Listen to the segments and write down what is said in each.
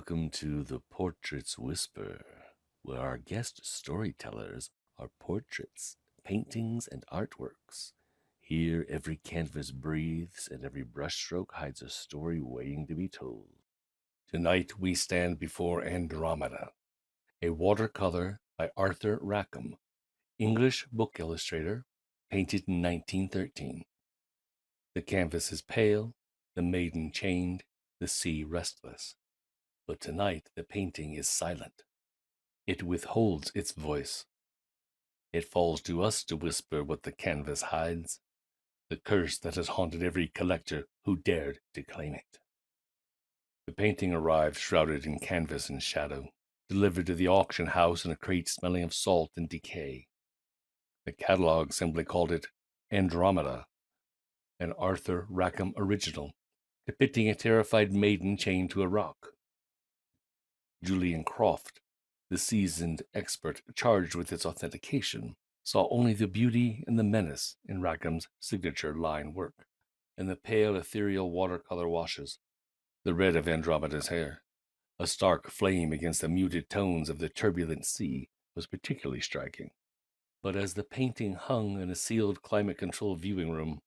Welcome to the Portraits Whisper, where our guest storytellers are portraits, paintings, and artworks. Here, every canvas breathes and every brushstroke hides a story waiting to be told. Tonight, we stand before Andromeda, a watercolor by Arthur Rackham, English book illustrator, painted in 1913. The canvas is pale, the maiden chained, the sea restless. But tonight the painting is silent. It withholds its voice. It falls to us to whisper what the canvas hides, the curse that has haunted every collector who dared to claim it. The painting arrived shrouded in canvas and shadow, delivered to the auction house in a crate smelling of salt and decay. The catalog simply called it Andromeda, an Arthur Rackham original, depicting a terrified maiden chained to a rock. Julian Croft, the seasoned expert charged with its authentication, saw only the beauty and the menace in Rackham's signature line work, and the pale ethereal watercolor washes, the red of Andromeda's hair, a stark flame against the muted tones of the turbulent sea, was particularly striking. But as the painting hung in a sealed climate-controlled viewing room,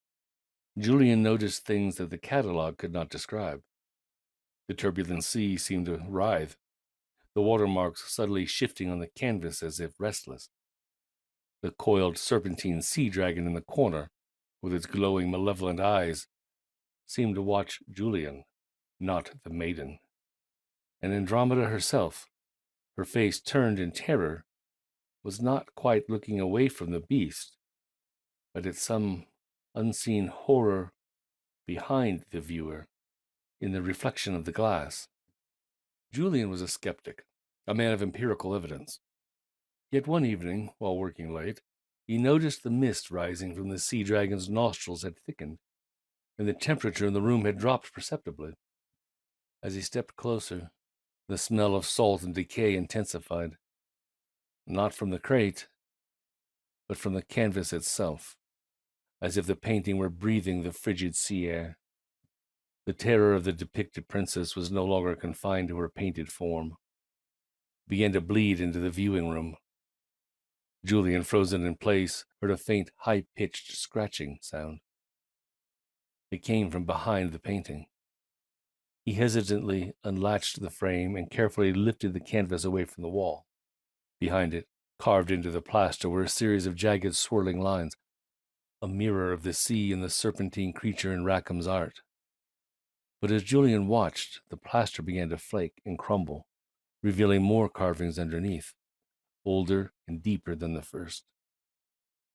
Julian noticed things that the catalog could not describe. The turbulent sea seemed to writhe, the watermarks subtly shifting on the canvas as if restless. The coiled serpentine sea dragon in the corner, with its glowing malevolent eyes, seemed to watch Julian, not the maiden. And Andromeda herself, her face turned in terror, was not quite looking away from the beast, but at some unseen horror behind the viewer in the reflection of the glass. Julian was a skeptic, a man of empirical evidence. Yet one evening, while working late, he noticed the mist rising from the sea dragon's nostrils had thickened, and the temperature in the room had dropped perceptibly. As he stepped closer, the smell of salt and decay intensified, not from the crate, but from the canvas itself, as if the painting were breathing the frigid sea air. The terror of the depicted princess was no longer confined to her painted form. It began to bleed into the viewing room. Julian, frozen in place, heard a faint, high-pitched scratching sound. It came from behind the painting. He hesitantly unlatched the frame and carefully lifted the canvas away from the wall. Behind it, carved into the plaster, were a series of jagged, swirling lines, a mirror of the sea and the serpentine creature in Rackham's art. But as Julian watched, the plaster began to flake and crumble, revealing more carvings underneath, older and deeper than the first.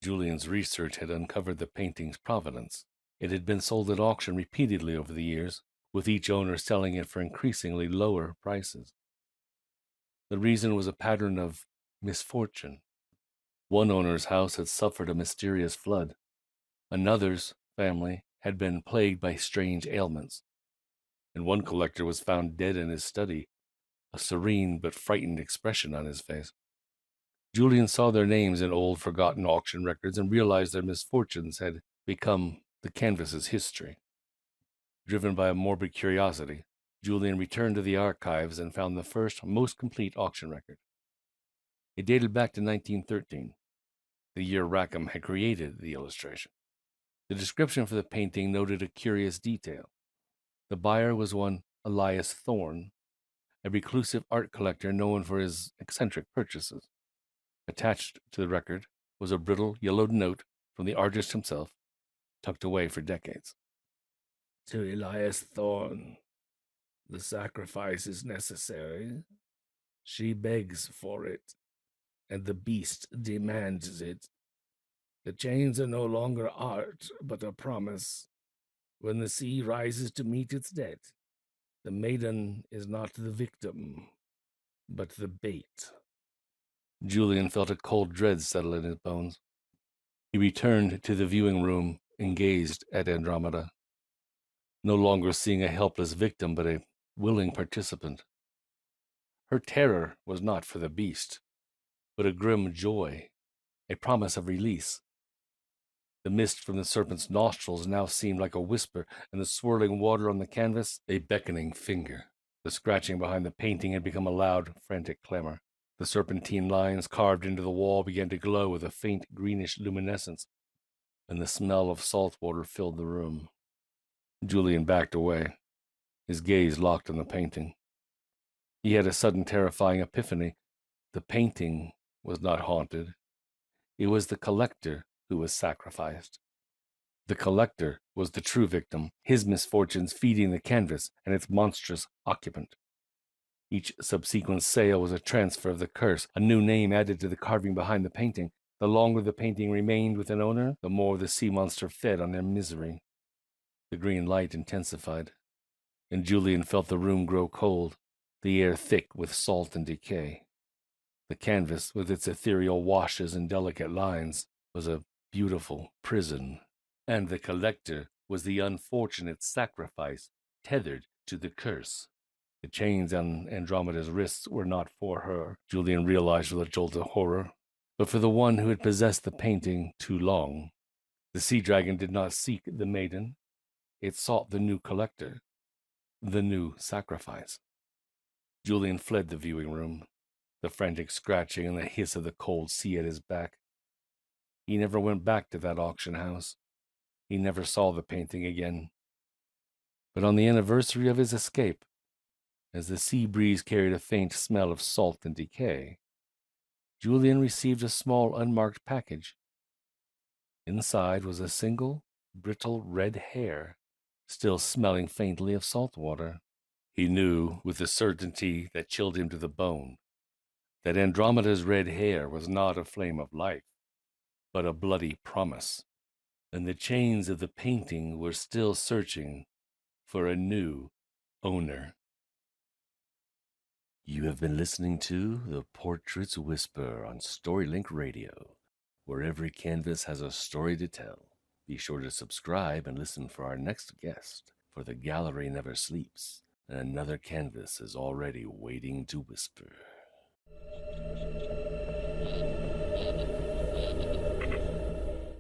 Julian's research had uncovered the painting's provenance. It had been sold at auction repeatedly over the years, with each owner selling it for increasingly lower prices. The reason was a pattern of misfortune. One owner's house had suffered a mysterious flood. Another's family had been plagued by strange ailments. And one collector was found dead in his study, a serene but frightened expression on his face. Julian saw their names in old forgotten auction records and realized their misfortunes had become the canvas's history. Driven by a morbid curiosity, Julian returned to the archives and found the first, most complete auction record. It dated back to 1913, the year Rackham had created the illustration. The description for the painting noted a curious detail. The buyer was one Elias Thorne, a reclusive art collector known for his eccentric purchases. Attached to the record was a brittle, yellowed note from the artist himself, tucked away for decades. To Elias Thorne, the sacrifice is necessary. She begs for it, and the beast demands it. The chains are no longer art, but a promise. When the sea rises to meet its debt, the maiden is not the victim, but the bait. Julian felt a cold dread settle in his bones. He returned to the viewing room and gazed at Andromeda, no longer seeing a helpless victim, but a willing participant. Her terror was not for the beast, but a grim joy, a promise of release. The mist from the serpent's nostrils now seemed like a whisper, and the swirling water on the canvas a beckoning finger. The scratching behind the painting had become a loud, frantic clamor. The serpentine lines carved into the wall began to glow with a faint greenish luminescence, and the smell of salt water filled the room. Julian backed away, his gaze locked on the painting. He had a sudden terrifying epiphany. The painting was not haunted. It was the collector who was sacrificed. The collector was the true victim, his misfortunes feeding the canvas and its monstrous occupant. Each subsequent sale was a transfer of the curse, a new name added to the carving behind the painting. The longer the painting remained with an owner, the more the sea monster fed on their misery. The green light intensified, and Julian felt the room grow cold, the air thick with salt and decay. The canvas, with its ethereal washes and delicate lines, was a beautiful prison, and the collector was the unfortunate sacrifice tethered to the curse. The chains on Andromeda's wrists were not for her, Julian realized with a jolt of horror, but for the one who had possessed the painting too long. The sea dragon did not seek the maiden. It sought the new collector, the new sacrifice. Julian fled the viewing room, the frantic scratching and the hiss of the cold sea at his back. He never went back to that auction house. He never saw the painting again. But on the anniversary of his escape, as the sea breeze carried a faint smell of salt and decay, Julian received a small unmarked package. Inside was a single, brittle red hair, still smelling faintly of salt water. He knew, with a certainty that chilled him to the bone, that Andromeda's red hair was not a flame of life, but a bloody promise, and the chains of the painting were still searching for a new owner. You have been listening to The Portrait's Whisper on Storylink Radio, where every canvas has a story to tell. Be sure to subscribe and listen for our next guest, for the gallery never sleeps, and another canvas is already waiting to whisper.